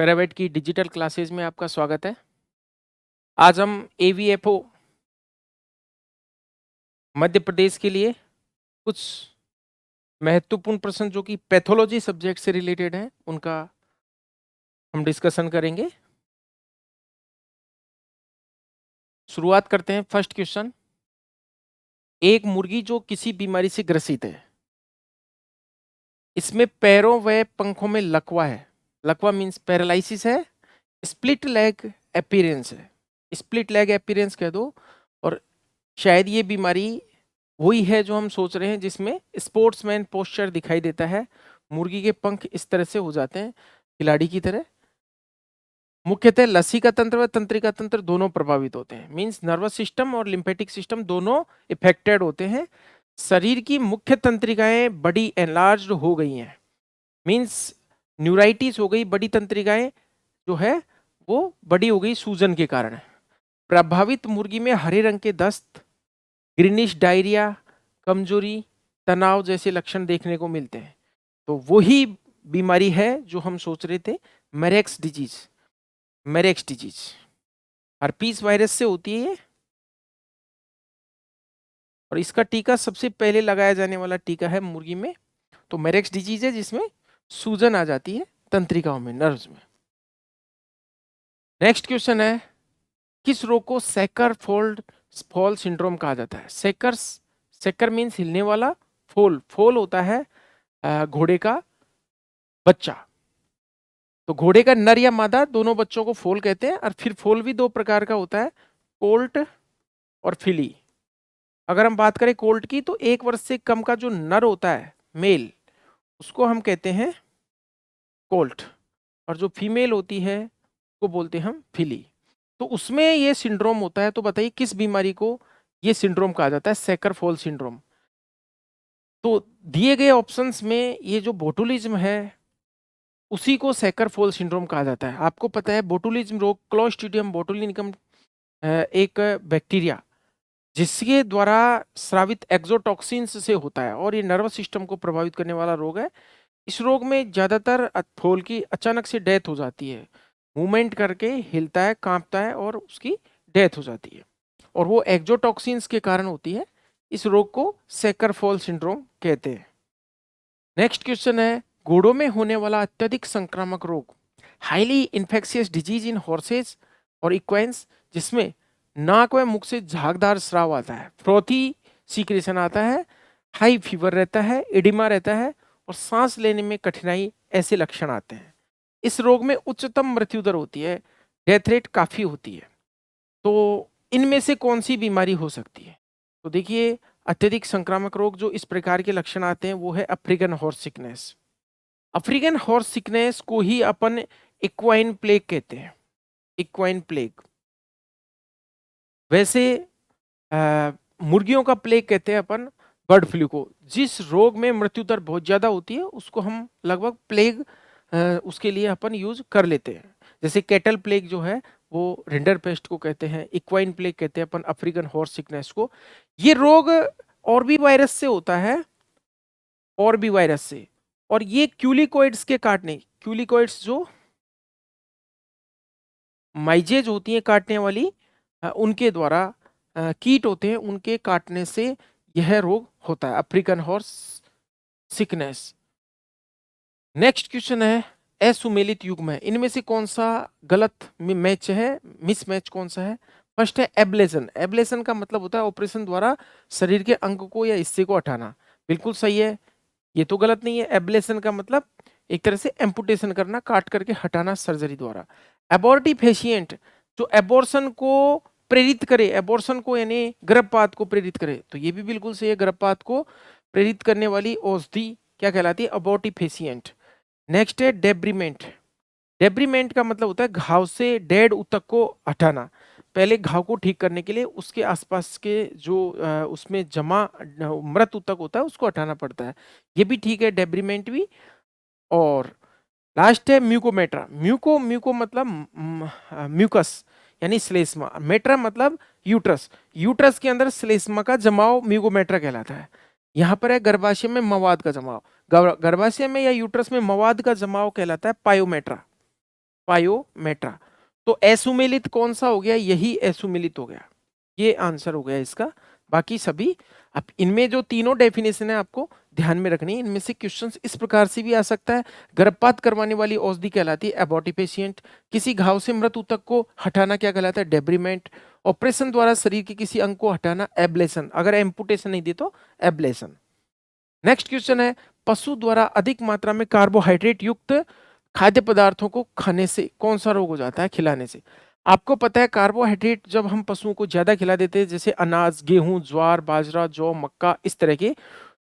Paravet की digital classes में आपका स्वागत है। आज हम एवीएफओ मध्य प्रदेश के लिए कुछ महत्वपूर्ण प्रश्न जो कि पैथोलॉजी सब्जेक्ट से रिलेटेड हैं उनका हम डिस्कशन करेंगे। शुरुआत करते हैं। फर्स्ट क्वेश्चन, एक मुर्गी जो किसी बीमारी से ग्रसित है, इसमें पैरों व पंखों में लकवा है। लकवा मीन्स पैरालिसिस है। स्प्लिट लेग अपीयरेंस है, स्प्लिट लेग अपीयरेंस कह दो। और शायद ये बीमारी वही है जो हम सोच रहे हैं, जिसमें स्पोर्ट्समैन पोस्चर दिखाई देता है। मुर्गी के पंख इस तरह से हो जाते हैं खिलाड़ी की तरह। मुख्यतः लसिका तंत्र व तंत्रिका तंत्र दोनों प्रभावित होते हैं। मींस नर्वस सिस्टम और लिम्फेटिक सिस्टम दोनों इफेक्टेड होते हैं। शरीर की मुख्य तंत्रिकाएं बड़ी एनलार्ज्ड हो गई हैं। मींस न्यूराइटिस हो गई, बड़ी तंत्रिकाएं जो है वो बड़ी हो गई सूजन के कारण। प्रभावित मुर्गी में हरे रंग के दस्त, ग्रीनिश डायरिया, कमजोरी, तनाव जैसे लक्षण देखने को मिलते हैं। तो वही बीमारी है जो हम सोच रहे थे, मेरेक्स डिजीज। मेरेक्स डिजीज हर्पीस वायरस से होती है ये, और इसका टीका सबसे पहले लगाया जाने वाला टीका है मुर्गी में। तो मेरेक्स डिजीज है जिसमें सूजन आ जाती है तंत्रिकाओं में, नर्व्स में। नेक्स्ट क्वेश्चन है, किस रोग को सेकर फोल्ड फॉल सिंड्रोम कहा जाता है? सेकर मीन्स हिलने वाला, फोल होता है घोड़े का बच्चा। तो घोड़े का नर या मादा दोनों बच्चों को फोल कहते हैं। और फिर फोल भी दो प्रकार का होता है, कोल्ट और फिली। अगर हम बात करें कोल्ट की, तो 1 वर्ष से कम का जो नर होता है मेल, उसको हम कहते हैं कोल्ट, और जो फीमेल होती है उसको बोलते हैं हम फिली। तो उसमें ये सिंड्रोम होता है। तो बताइए किस बीमारी को ये सिंड्रोम कहा जाता है, सेकर फोल सिंड्रोम? तो दिए गए ऑप्शंस में ये जो बोटुलिज्म है उसी को सेकर फोल सिंड्रोम कहा जाता है। आपको पता है बोटुलिज्म रोग क्लोस्ट्रीडियम बोटुलिनिकम एक बैक्टीरिया जिसके द्वारा स्रावित एक्सोटॉक्सिन्स से होता है, और ये नर्वस सिस्टम को प्रभावित करने वाला रोग है। इस रोग में ज्यादातर फोल की अचानक से डेथ हो जाती है। मूवमेंट करके हिलता है, कांपता है, और उसकी डेथ हो जाती है, और वो एक्सोटॉक्सिन्स के कारण होती है। इस रोग को सेकर फोल सिंड्रोम कहते हैं। नेक्स्ट क्वेश्चन है, घोड़ों में होने वाला अत्यधिक संक्रामक रोग, highly infectious disease in horses और इक्वाइंस, जिसमें नाक व मुख से झागदार स्राव आता है, फ्रोथी सीक्रेशन आता है, हाई फीवर रहता है, एडिमा रहता है, और सांस लेने में कठिनाई, ऐसे लक्षण आते हैं। इस रोग में उच्चतम मृत्यु दर होती है, डेथ रेट काफी होती है। तो इनमें से कौन सी बीमारी हो सकती है? तो देखिए, अत्यधिक संक्रामक रोग जो इस प्रकार के लक्षण आते हैं वो है African horse sickness. African horse sickness को ही अपन इक्वाइन प्लेग कहते हैं, इक्वाइन प्लेग। वैसे मुर्गियों का प्लेग कहते हैं अपन बर्ड फ्लू को। जिस रोग में मृत्यु दर बहुत ज्यादा होती है उसको हम लगभग प्लेग उसके लिए अपन यूज कर लेते हैं। जैसे कैटल प्लेग जो है वो रिंडर पेस्ट को कहते हैं, इक्वाइन प्लेग कहते हैं अपन अफ्रीकन हॉर्स सिकनेस को। ये रोग और भी वायरस से होता है, और भी वायरस से। और ये क्यूलिकोइड्स के काटने, क्यूलिकोइड्स जो माइजेज होती हैं काटने वाली, उनके द्वारा कीट होते हैं, उनके काटने से यह रोग होता है, African horse sickness. Next question है, असुमेलित युग्म है, इनमें से कौन सा गलत मैच है, मिसमैच कौन सा है? फर्स्ट है एब्लेशन। एब्लेशन का मतलब होता है ऑपरेशन द्वारा शरीर के अंग को या हिस्से को हटाना। बिल्कुल सही है, ये तो गलत नहीं है। एब्लेशन का मतलब एक तरह से एम्पुटेशन करना, काट करके हटाना सर्जरी द्वारा। एबॉर्टिफेशिएंट जो एबॉर्शन को प्रेरित करे, एबॉर्शन को यानी गर्भपात को प्रेरित करे, तो ये भी बिल्कुल सही है। गर्भपात को प्रेरित करने वाली औषधि क्या कहलाती है? अबॉर्टिफेशिएंट। नेक्स्ट है डेब्रीमेंट। डेब्रीमेंट का मतलब होता है घाव से डेड ऊतक को हटाना। पहले घाव को ठीक करने के लिए उसके आसपास के जो उसमें जमा मृत ऊतक होता है उसको हटाना पड़ता है। ये भी ठीक है, डेब्रीमेंट भी। और लास्ट है म्यूकोमेट्रा। म्यूको मतलब म्यूकस यानी श्लेष्मा, मेट्रा मतलब यूट्रस, यूट्रस के अंदर श्लेष्मा का जमाव म्यूकोमेट्रा कहलाता है। यहाँ पर है गर्भाशय में मवाद का जमाव, गर्भाशय में या यूट्रस में मवाद का जमाव कहलाता है पायोमेट्रा। पायोमेट्रा। तो असुमेलित कौन सा हो गया, यही असुमेलित हो गया, ये आंसर हो गया इसका। बाकी सभी अब इनमें जो तीनों डेफिनेशन है आपको ध्यान में रखनी है। इनमें से क्वेश्चंस इस प्रकार से भी आ सकता है, गर्भपात करवाने वाली औषधि कहलाती है एबॉर्टिफेशिएंट, किसी घाव से मृत ऊतक को हटाना क्या कहलाता है डेब्रीमेंट, ऑपरेशन द्वारा शरीर के किसी अंग को हटाना एब्लेशन, अगर एम्पुटेशन नहीं दी तो एब्लेशन। नेक्स्ट क्वेश्चन है, पशु द्वारा अधिक मात्रा में कार्बोहाइड्रेट युक्त खाद्य पदार्थों को खाने से कौन सा रोग हो जाता है, खिलाने से। आपको पता है कार्बोहाइड्रेट जब हम पशुओं को ज्यादा खिला देते हैं, जैसे अनाज, गेहूं, ज्वार, बाजरा, जौ, मक्का, इस तरह के,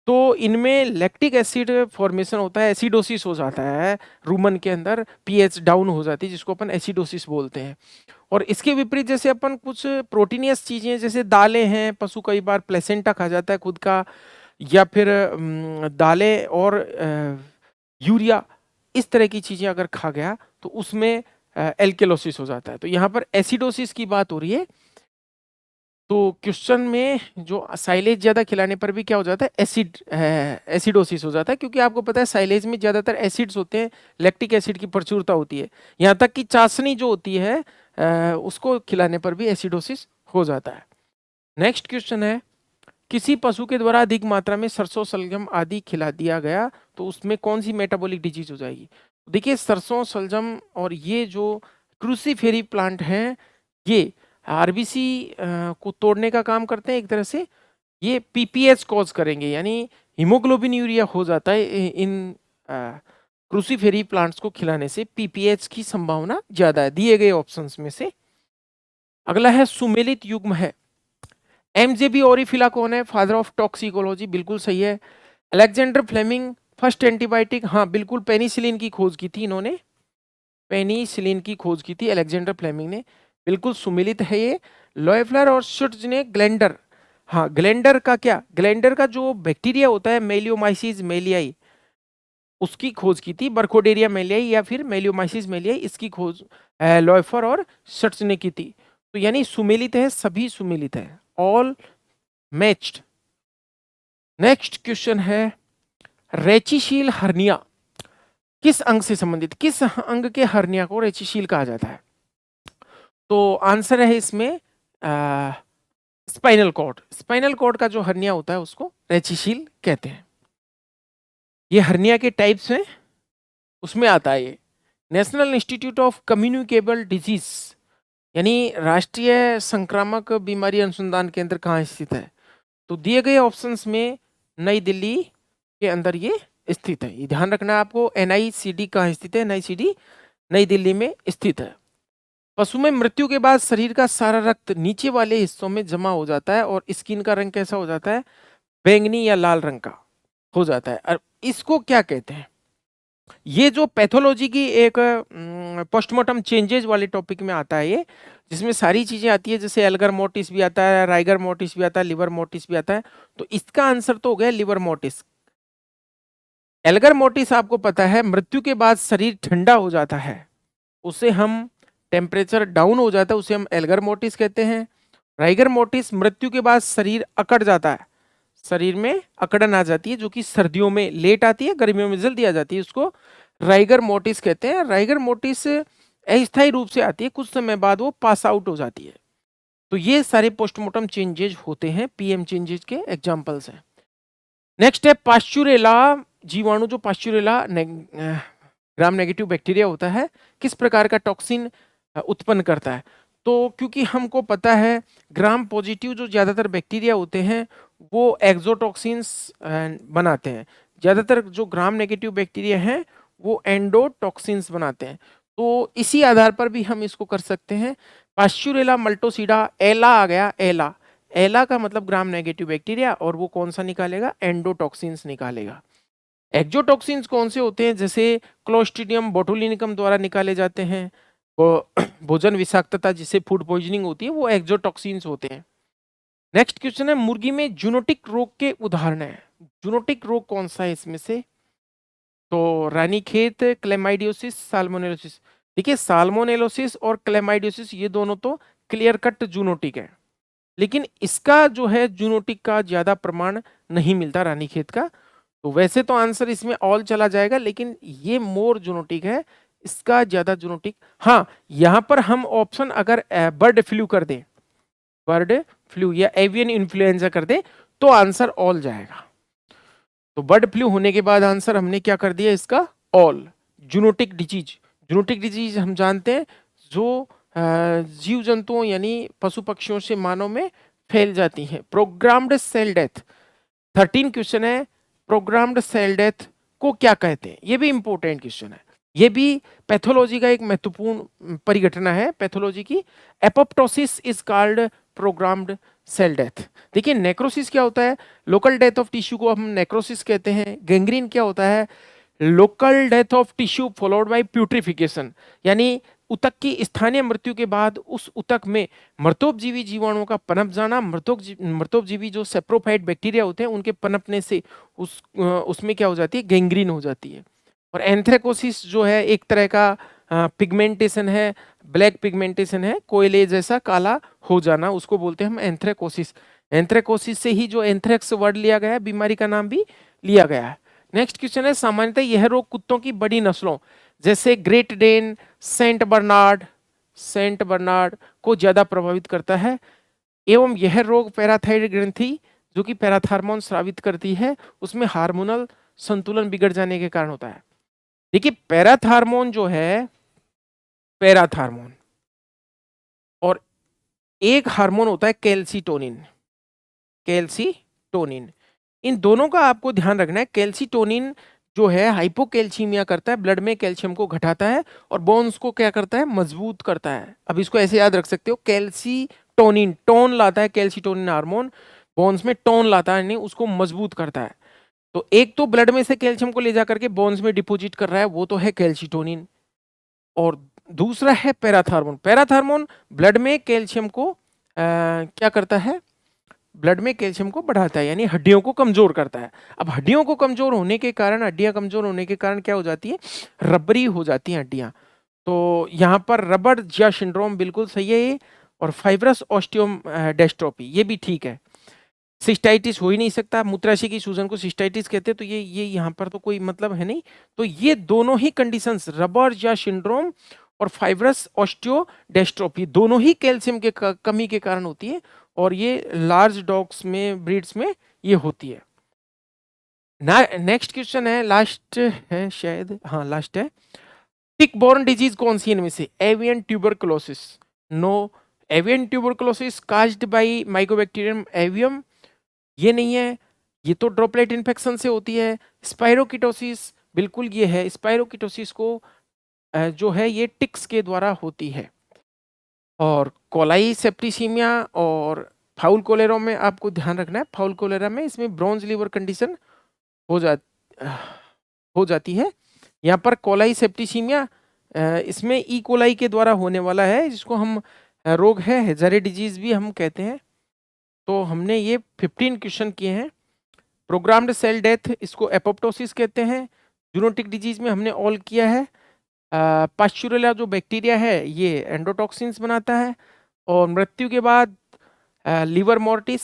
तो इनमें लैक्टिक एसिड फॉर्मेशन होता है, एसिडोसिस हो जाता है रूमन के अंदर, पीएच डाउन हो जाती है, जिसको अपन एसिडोसिस बोलते हैं। और इसके विपरीत जैसे अपन कुछ प्रोटीनियस चीजें जैसे दालें हैं, पशु कई बार प्लेसेंटा खा जाता है खुद का, या फिर दालें और यूरिया, इस तरह की चीजें अगर खा गया तो उसमें एल्केलोसिस हो जाता है। तो यहाँ पर एसिडोसिस की बात हो रही है। तो क्वेश्चन में जो साइलेज ज्यादा खिलाने पर भी क्या हो जाता है, एसिडोसिस हो जाता है, क्योंकि आपको पता है साइलेज में ज्यादातर एसिड्स होते हैं, लैक्टिक एसिड की प्रचुरता होती है। यहाँ तक कि चाशनी जो होती है उसको खिलाने पर भी एसिडोसिस हो जाता है। नेक्स्ट क्वेश्चन है, किसी पशु के द्वारा अधिक मात्रा में सरसों, सलगम आदि खिला दिया गया तो उसमें कौन सी मेटाबॉलिक डिजीज हो जाएगी। देखिए सरसों, सलजम और ये जो क्रूसीफेरी प्लांट हैं, ये आरबीसी को तोड़ने का काम करते हैं एक तरह से। ये पीपीएच कॉज करेंगे, यानी हीमोग्लोबिन यूरिया हो जाता है इन क्रूसीफेरी प्लांट्स को खिलाने से, पीपीएच की संभावना ज्यादा है दिए गए ऑप्शंस में से। अगला है सुमेलित युग्म है। एमजेबी ओरिफिला कौन है, फादर ऑफ टॉक्सिकोलॉजी, बिल्कुल सही है। अलेक्जेंडर फ्लेमिंग फर्स्ट एंटीबायोटिक, हाँ बिल्कुल, पेनिसिलिन की खोज की थी इन्होंने, पेनिसिलिन की खोज की थी अलेक्जेंडर फ्लेमिंग ने, बिल्कुल सुमिलित है ये। लॉयफ्लर और शुट्ज ने ग्लेंडर, हाँ ग्लेंडर का क्या, ग्लेंडर का जो बैक्टीरिया होता है मेलियोमाइसिस मेलियाई, उसकी खोज की थी, बर्कोडेरिया मेलियाई या फिर मेलियोमाइसिस मेलियाई, इसकी खोज लॉयफर और शुट्ज ने की थी। तो यानी सुमेलित है, सभी सुमेलित है, ऑल मैच्ड। नेक्स्ट क्वेश्चन है, रेचिशील हर्निया किस अंग से संबंधित, किस अंग के हर्निया को रेचिशील कहा जाता है। तो आंसर है इसमें स्पाइनल कॉर्ड, स्पाइनल कॉर्ड का जो हर्निया होता है उसको रेचिशील कहते हैं। ये हर्निया के टाइप्स हैं, उसमें आता है ये national institute of communicable disease, यानी राष्ट्रीय संक्रामक बीमारी अनुसंधान केंद्र कहाँ स्थित है। तो दिए गए ऑप्शंस में नई दिल्ली के अंदर ये स्थित है, ये ध्यान रखना है आपको। एनआईसीडी कहाँ स्थित है, एनआईसीडी नई दिल्ली में स्थित है। पशु में मृत्यु के बाद शरीर का सारा रक्त नीचे वाले हिस्सों में जमा हो जाता है और स्किन का रंग कैसा हो जाता है, बैंगनी या लाल रंग का हो जाता है। और इसको क्या कहते हैं, ये जो पैथोलॉजी की एक पोस्टमार्टम चेंजेस वाले टॉपिक में आता है ये, जिसमें सारी चीजें आती है, जैसे एल्गर मोर्टिस भी आता है, राइगर मोर्टिस भी आता है, लिवर मोर्टिस भी आता है। तो इसका आंसर तो हो गया लिवर मोर्टिस। एल्गर मोर्टिस आपको पता है मृत्यु के बाद शरीर ठंडा हो जाता है, उसे हम टेम्परेचर डाउन हो जाता है, उसे हम एल्गर मोर्टिस कहते हैं। राइगर मोर्टिस मृत्यु के बाद शरीर अकड़ जाता है, शरीर में अकड़न आ जाती है, जो कि सर्दियों में लेट आती है, गर्मियों में जल्दी आ जाती है, उसको राइगर मोर्टिस कहते हैं। राइगर मोर्टिस अस्थायी रूप से आती है, कुछ समय बाद वो पास आउट हो जाती है। तो ये सारे पोस्टमार्टम चेंजेज होते हैं, पीएम चेंजेज के एग्जांपल्स हैं। नेक्स्ट है पास्चुरेला जीवाणु, जो पास्चुरेला ग्राम नेगेटिव बैक्टीरिया होता है, किस प्रकार का टॉक्सिन उत्पन्न करता है। तो क्योंकि हमको पता है ग्राम पॉजिटिव जो ज्यादातर बैक्टीरिया होते हैं वो एक्सोटॉक्सिन्स बनाते हैं, ज्यादातर जो ग्राम नेगेटिव बैक्टीरिया हैं वो एंडोटॉक्सिन्स बनाते हैं। तो इसी आधार पर भी हम इसको कर सकते हैं। पास्चुरेला मल्टोसिडा, एला आ गया, एला, एला का मतलब ग्राम नेगेटिव बैक्टीरिया, और वो कौन सा निकालेगा, एंडोटॉक्सिन्स निकालेगा। एक्सोटॉक्सिन्स कौन से होते हैं, जैसे क्लोस्ट्रीडियम बोटुलिनिकम द्वारा निकाले जाते हैं, वो भोजन विषाक्तता जिससे फूड पॉइजनिंग होती है, वो एक्सोटॉक्सिन्स होते हैं। नेक्स्ट क्वेश्चन है, मुर्गी में जूनोटिक रोग के उदाहरण है। जूनोटिक रोग कौन सा है इसमें से, तो रानीखेत, क्लेमाइडियोसिस, साल्मोनेलोसिस। देखिए साल्मोनेलोसिस और क्लेमाइडियोसिस ये दोनों तो क्लियर कट जूनोटिक है, लेकिन इसका जो है जूनोटिक का ज्यादा प्रमाण नहीं मिलता रानीखेत का। तो वैसे तो आंसर इसमें ऑल चला जाएगा, लेकिन ये मोर जूनोटिक है, इसका ज्यादा जूनोटिक, हाँ यहाँ पर हम ऑप्शन अगर बर्ड फ्लू कर दें, बर्ड फ्लू या एवियन इन्फ्लुएंजा कर दे तो आंसर ऑल जाएगा। तो बर्ड फ्लू होने के बाद आंसर हमने क्या कर दिया इसका, all. Zoonotic disease, zoonotic disease हम जानते हैं जो जीव जंतुओं यानी पशु पक्षियों से मानव में फैल जाती हैं। प्रोग्राम्ड सेल डेथ, 13 क्वेश्चन है। प्रोग्राम्ड सेल डेथ को क्या कहते हैं, ये भी इंपॉर्टेंट क्वेश्चन है, ये भी पैथोलॉजी का एक महत्वपूर्ण परिघटना है पैथोलॉजी की। Apoptosis is called programmed cell death. देखिए नेक्रोसिस क्या होता है, लोकल डेथ ऑफ टिश्यू को हम नेक्रोसिस कहते हैं। गैंग्रीन क्या होता है, local death of tissue followed by putrefaction, यानी उतक की स्थानीय मृत्यु के बाद उस उतक में मृतोपजीवी जीवाणुओं का पनप जाना। मृतोपजीवी जो सेप्रोफाइट बैक्टीरिया होते हैं उनके पनपने से उसमें क्या हो जाती है, गैंग्रीन हो जाती है। और एंथ्रेकोसिस जो है एक तरह का पिगमेंटेशन है, ब्लैक पिगमेंटेशन है, कोयले जैसा काला हो जाना, उसको बोलते हैं हम एंथ्रेकोसिस। एंथ्रेकोसिस से ही जो एंथ्रेक्स वर्ड लिया गया है, बीमारी का नाम भी लिया गया है। नेक्स्ट क्वेश्चन है, सामान्यतः यह रोग कुत्तों की बड़ी नस्लों जैसे ग्रेट डेन, सेंट बर्नार्ड को ज्यादा प्रभावित करता है, एवं यह रोग पैराथाइड ग्रंथि जो कि पैराथार्मोन स्रावित करती है उसमें हार्मोनल संतुलन बिगड़ जाने के कारण होता है। देखिए पैराथार्मोन जो है, पैराथार्मोन और एक हार्मोन होता है कैल्सीटोनिन, कैल्सीटोनिन, इन दोनों का आपको ध्यान रखना है। कैल्सीटोनिन जो है हाइपोकैल्सीमिया करता है, ब्लड में कैल्शियम को घटाता है और बोन्स को क्या करता है, मजबूत करता है। अब इसको ऐसे याद रख सकते हो, कैल्सीटोनिन टोन लाता है, कैल्सीटोनिन हार्मोन बोन्स में टोन लाता है, नहीं उसको मजबूत करता है। तो एक तो ब्लड में से कैल्शियम को ले जाकर के बोन्स में डिपॉजिट कर रहा है, वो तो है कैल्सीटोनिन, और दूसरा है पैराथार्मोन। पैराथार्मोन ब्लड में कैल्शियम को क्या करता है, ब्लड में कैल्शियम को बढ़ाता है, यानी हड्डियों को कमजोर करता है। अब हड्डियों को कमजोर होने के कारण, हड्डियां कमजोर होने के कारण क्या हो जाती है, रबरी हो जाती हैं हड्डियां। तो यहाँ पर रबर जिया सिंड्रोम बिल्कुल सही है ये, और फाइब्रस ऑस्टियोम डेस्ट्रोफी ये भी ठीक है। सिस्टाइटिस हो ही नहीं सकता, मूत्राशय की सूजन को सिस्टाइटिस कहते हैं, तो ये यहाँ पर तो कोई मतलब है नहीं। तो ये दोनों ही कंडीशंस, रबर जिया सिंड्रोम और फाइब्रस ऑस्टियोडेस्ट्रोफी, दोनों ही कैल्शियम के कमी के कारण होती है, और ये लार्ज डॉग्स में, ब्रीड्स में ये होती है। नेक्स्ट क्वेश्चन है, लास्ट है शायद, हाँ लास्ट है। टिक बॉर्न डिजीज कौन सी इनमें से, avian tuberculosis, no. Avian tuberculosis caused by Mycobacterium avium, ये नहीं है, ये तो ड्रॉपलेट इन्फेक्शन से होती है। स्पाइरोकिटोसिस, बिल्कुल ये है, स्पाइरोकिटोसिस को जो है ये टिक्स के द्वारा होती है। और कोलाई सेप्टिसीमिया और फाउल कोलेरा में आपको ध्यान रखना है, फाउल कोलेरा में इसमें ब्रॉन्ज लीवर कंडीशन हो जा हो जाती है। यहाँ पर कोलाई सेप्टिसीमिया इसमें ई कोलाई के द्वारा होने वाला है, जिसको हम रोग है हेजारे डिजीज भी हम कहते हैं। तो हमने ये 15 क्वेश्चन किए हैं। प्रोग्राम्ड सेल डेथ इसको एपोप्टोसिस कहते हैं। जूनोटिक डिजीज में हमने ऑल किया है। पास्चुरेला जो बैक्टीरिया है ये एंडोटॉक्सिन्स बनाता है, और मृत्यु के बाद लीवर मोर्टिस,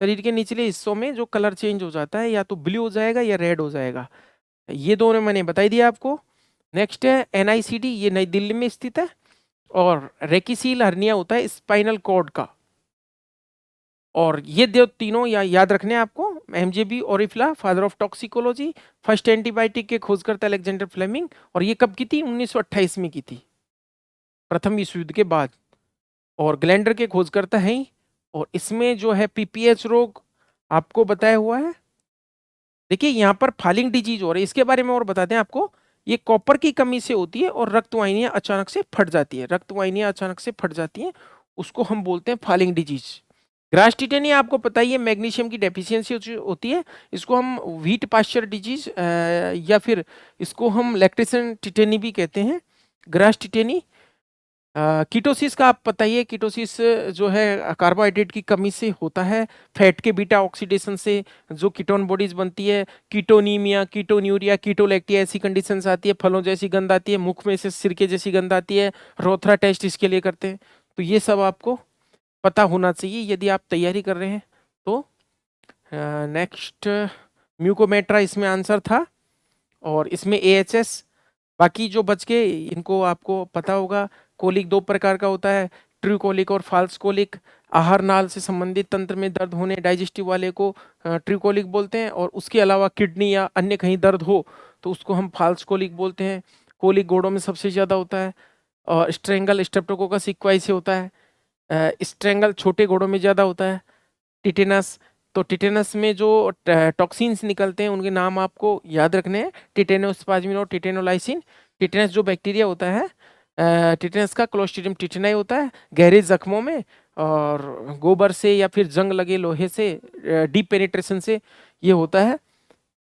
शरीर के निचले हिस्सों में जो कलर चेंज हो जाता है, या तो ब्लू हो जाएगा या रेड हो जाएगा, ये दोनों मैंने बताई दिया आपको। नेक्स्ट है एनआईसीडी, ये नई दिल्ली में स्थित है, और रेकिसील हर्निया होता है स्पाइनल कॉर्ड का। और ये दो तीनों याद रखने हैं आपको, MJB Orfila father of toxicology, first antibiotic के खोजकर्ता अलेक्जेंडर फ्लेमिंग, और ये कब की थी, 1928 में की थी, प्रथम विश्व युद्ध के बाद। और ग्लैंडर के खोजकर्ता हैं, और इसमें जो है पीपीएच रोग आपको बताया हुआ है। देखिए यहाँ पर फालिंग डिजीज हो रही है, इसके बारे में और बताते हैं आपको। ये कॉपर की कमी से होती है और रक्तवाहिनियां अचानक से फट जाती है, रक्तवाहिनियां अचानक से फट जाती हैं, उसको हम बोलते हैं फालिंग डिजीज। ग्रास टिटेनिया आपको पता ही है, मैग्नीशियम की डेफिशिएंसी होती है, इसको हम व्हीट पास्चर डिजीज या फिर इसको हम लैक्टेशन टिटेनी भी कहते हैं, ग्रास टिटेनी। कीटोसिस का आप पता ही है, कीटोसिस जो है कार्बोहाइड्रेट की कमी से होता है, फैट के बीटा ऑक्सीडेशन से जो कीटोन बॉडीज बनती है, कीटोनीमिया, कीटोन्यूरिया, कीटोलैक्टिया ऐसी कंडीशंस आती है, फलों जैसी गंध आती है, मुख में से सिरके जैसी गंध आती है, रोथरा टेस्ट इसके लिए करते हैं। तो ये सब आपको पता होना चाहिए यदि आप तैयारी कर रहे हैं तो। नेक्स्ट म्यूकोमेट्रा इसमें आंसर था, और इसमें एएचएस बाकी जो बच गए इनको आपको पता होगा। कोलिक दो प्रकार का होता है, ट्रू कोलिक और फाल्स कोलिक। आहार नाल से संबंधित तंत्र में दर्द होने डाइजेस्टिव वाले को ट्रू कोलिक बोलते हैं, और उसके अलावा किडनी या अन्य कहीं दर्द हो तो उसको हम फाल्स कोलिक बोलते हैं। कोलिक घोड़ों में सबसे ज्यादा होता है, और स्ट्रेंगल स्ट्रेप्टोकोकस इक्वाई से होता है। स्ट्रेंगल छोटे घोड़ों में ज्यादा होता है। टिटेनस, तो टिटेनस में जो टॉक्सिन्स निकलते हैं उनके नाम आपको याद रखने हैं, टिटेनोस्पाज्मिन और टिटेनोलाइसिन। टिटेनस जो बैक्टीरिया होता है, टिटेनस का क्लोस्ट्रीडियम टिटेनाई होता है गहरे जख्मों में, और गोबर से या फिर जंग लगे लोहे से डीप पेनिट्रेशन से ये होता है।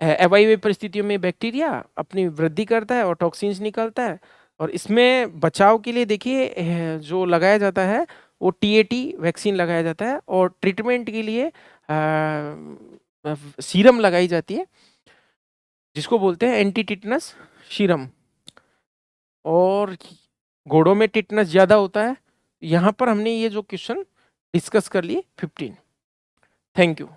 अवायवीय परिस्थितियों में बैक्टीरिया अपनी वृद्धि करता है और टॉक्सिन्स निकलता है। और इसमें बचाव के लिए देखिए जो लगाया जाता है वो टीएटी वैक्सीन लगाया जाता है, और ट्रीटमेंट के लिए सीरम लगाई जाती है जिसको बोलते हैं एंटी टिटनस सीरम। और घोड़ों में टिटनस ज्यादा होता है। यहाँ पर हमने ये जो क्वेश्चन डिस्कस कर लिए 15। Thank you.